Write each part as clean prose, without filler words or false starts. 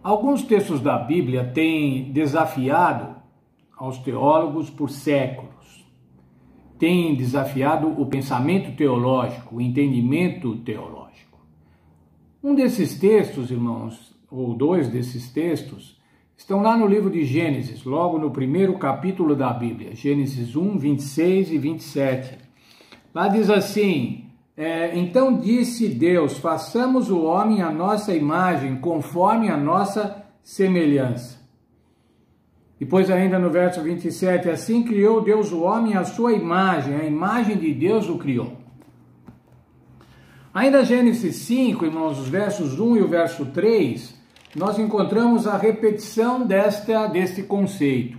Alguns textos da Bíblia têm desafiado aos teólogos por séculos, têm desafiado o pensamento teológico, o entendimento teológico. Um desses textos, irmãos, ou dois desses textos, estão lá no livro de Gênesis, logo no primeiro capítulo da Bíblia, Gênesis 1, 26 e 27. Lá diz assim: então disse Deus, façamos o homem à nossa imagem, conforme a nossa semelhança. Depois ainda no verso 27, assim criou Deus o homem à sua imagem, a imagem de Deus o criou. Ainda Gênesis 5, irmãos, os versos 1 e o verso 3, nós encontramos a repetição deste conceito.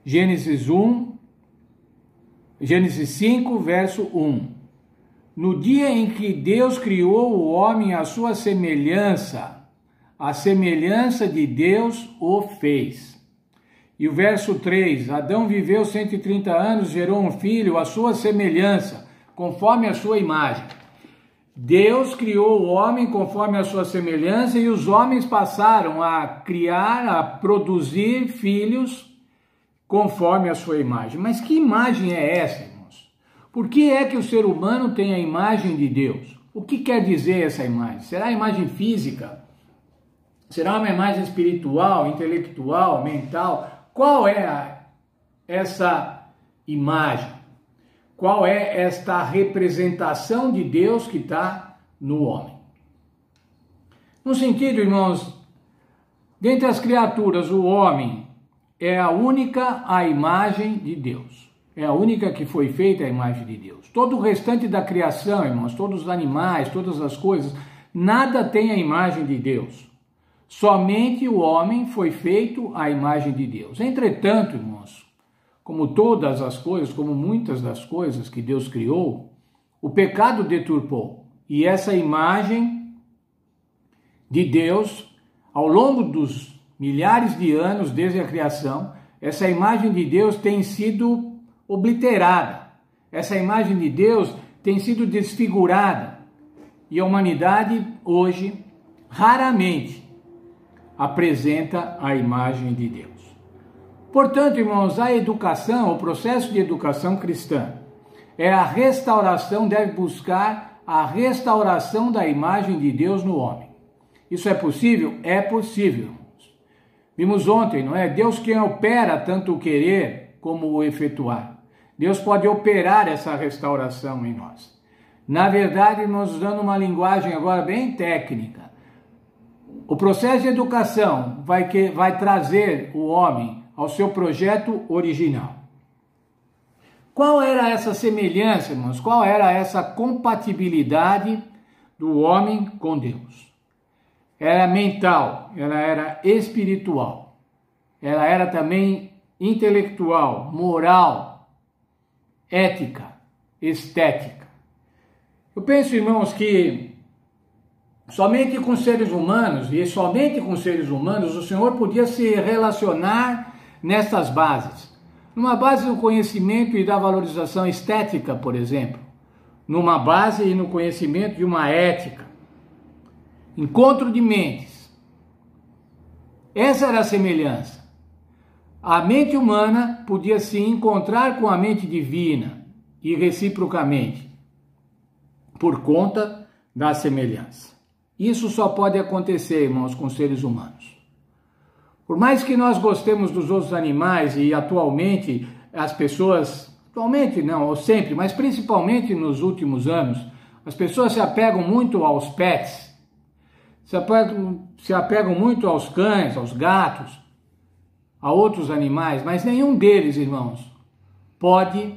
Gênesis 5, verso 1. No dia em que Deus criou o homem à sua semelhança, a semelhança de Deus o fez. E o verso 3, Adão viveu 130 anos, gerou um filho à sua semelhança, conforme a sua imagem. Deus criou o homem conforme a sua semelhança e os homens passaram a criar, a produzir filhos conforme a sua imagem. Mas que imagem é essa, irmãos? Por que é que o ser humano tem a imagem de Deus? O que quer dizer essa imagem? Será a imagem física? Será uma imagem espiritual, intelectual, mental? Qual é essa imagem? Qual é esta representação de Deus que está no homem? No sentido, irmãos, dentre as criaturas, o homem é a única à imagem de Deus. É a única que foi feita à imagem de Deus. Todo o restante da criação, irmãos, todos os animais, todas as coisas, nada tem a imagem de Deus. Somente o homem foi feito à imagem de Deus. Entretanto, irmãos, como todas as coisas, como muitas das coisas que Deus criou, o pecado deturpou. E essa imagem de Deus, ao longo dos milhares de anos desde a criação, essa imagem de Deus tem sido obliterada. Essa imagem de Deus tem sido desfigurada. E a humanidade hoje raramente apresenta a imagem de Deus. Portanto, irmãos, a educação, o processo de educação cristã, é a restauração, deve buscar a restauração da imagem de Deus no homem. Isso é possível? É possível, irmãos. Vimos ontem, não é? Deus quem opera tanto o querer como o efetuar. Deus pode operar essa restauração em nós. Na verdade, irmãos, usando uma linguagem agora bem técnica, o processo de educação vai trazer o homem ao seu projeto original. Qual era essa semelhança, irmãos? Qual era essa compatibilidade do homem com Deus? Era mental, ela era espiritual, ela era também intelectual, moral, ética, estética. Eu penso, irmãos, que somente com seres humanos, e somente com seres humanos, o Senhor podia se relacionar nessas bases. Numa base do conhecimento e da valorização estética, por exemplo. Numa base e no conhecimento de uma ética. Encontro de mentes. Essa era a semelhança. A mente humana podia se encontrar com a mente divina e reciprocamente, por conta da semelhança. Isso só pode acontecer, irmãos, com seres humanos. Por mais que nós gostemos dos outros animais e atualmente as pessoas, atualmente não, ou sempre, mas principalmente nos últimos anos, as pessoas se apegam muito aos pets, se apegam muito aos cães, aos gatos, a outros animais, mas nenhum deles, irmãos, pode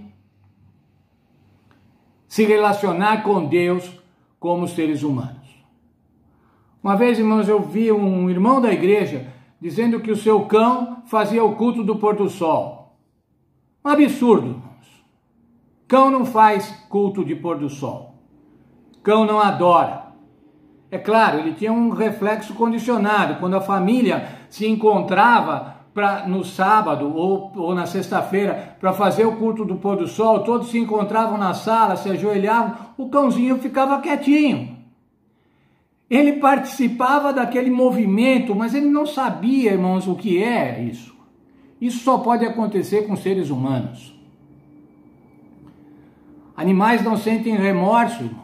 se relacionar com Deus como seres humanos. Uma vez, irmãos, eu vi um irmão da igreja dizendo que o seu cão fazia o culto do pôr do sol. Um absurdo, irmãos. Cão não faz culto de pôr do sol. Cão não adora. É claro, ele tinha um reflexo condicionado. Quando a família se encontrava no sábado ou na sexta-feira para fazer o culto do pôr do sol, todos se encontravam na sala, se ajoelhavam, o cãozinho ficava quietinho. Ele participava daquele movimento, mas ele não sabia, irmãos, o que é isso. Isso só pode acontecer com seres humanos. Animais não sentem remorso, irmãos.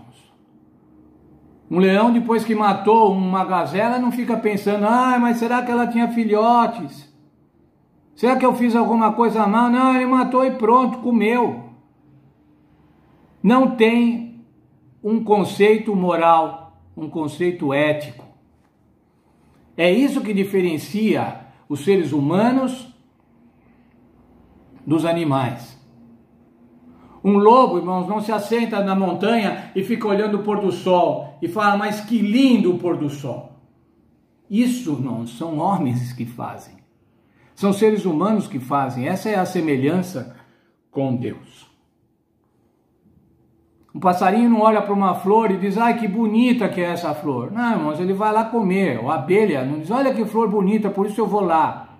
Um leão, depois que matou uma gazela, não fica pensando, mas será que ela tinha filhotes? Será que eu fiz alguma coisa mal? Não, ele matou e pronto, comeu. Não tem um conceito moral, um conceito ético. É isso que diferencia os seres humanos dos animais. Um lobo, irmãos, não se assenta na montanha e fica olhando o pôr do sol e fala, mas que lindo o pôr do sol. Isso, irmãos, são homens que fazem. São seres humanos que fazem. Essa é a semelhança com Deus. Um passarinho não olha para uma flor e diz, ai, que bonita que é essa flor. Não, irmãos, ele vai lá comer. A abelha não diz, olha que flor bonita, por isso eu vou lá.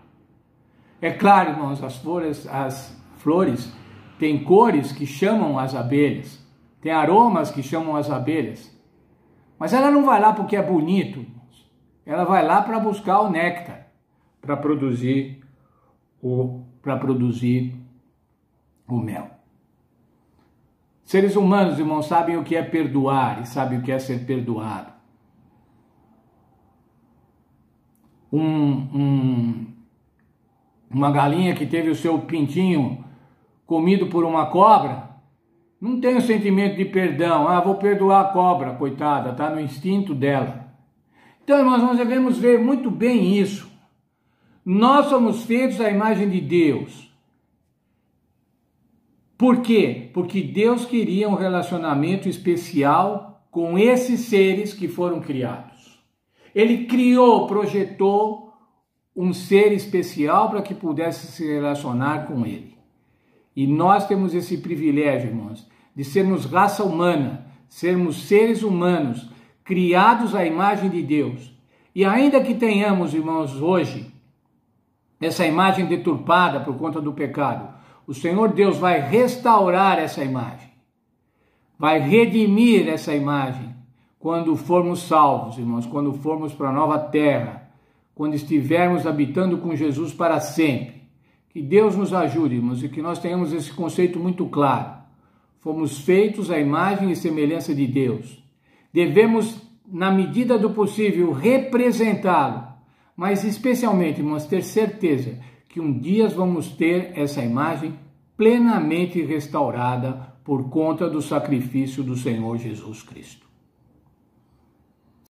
É claro, irmãos, as flores têm cores que chamam as abelhas. Tem aromas que chamam as abelhas. Mas ela não vai lá porque é bonito. Irmãos. Ela vai lá para buscar o néctar, para produzir o mel. Seres humanos, irmãos, sabem o que é perdoar e sabem o que é ser perdoado. Uma galinha que teve o seu pintinho comido por uma cobra, não tem o sentimento de perdão. Vou perdoar a cobra, coitada, está no instinto dela. Então, irmãos, nós devemos ver muito bem isso. Nós somos feitos à imagem de Deus. Por quê? Porque Deus queria um relacionamento especial com esses seres que foram criados. Ele criou, projetou um ser especial para que pudesse se relacionar com ele. E nós temos esse privilégio, irmãos, de sermos raça humana, sermos seres humanos, criados à imagem de Deus. E ainda que tenhamos, irmãos, hoje, essa imagem deturpada por conta do pecado, o Senhor Deus vai restaurar essa imagem, vai redimir essa imagem, quando formos salvos, irmãos, quando formos para a nova terra, quando estivermos habitando com Jesus para sempre. Que Deus nos ajude, irmãos, e que nós tenhamos esse conceito muito claro. Fomos feitos à imagem e semelhança de Deus. Devemos, na medida do possível, representá-lo, mas especialmente, irmãos, ter certeza que um dia vamos ter essa imagem plenamente restaurada por conta do sacrifício do Senhor Jesus Cristo.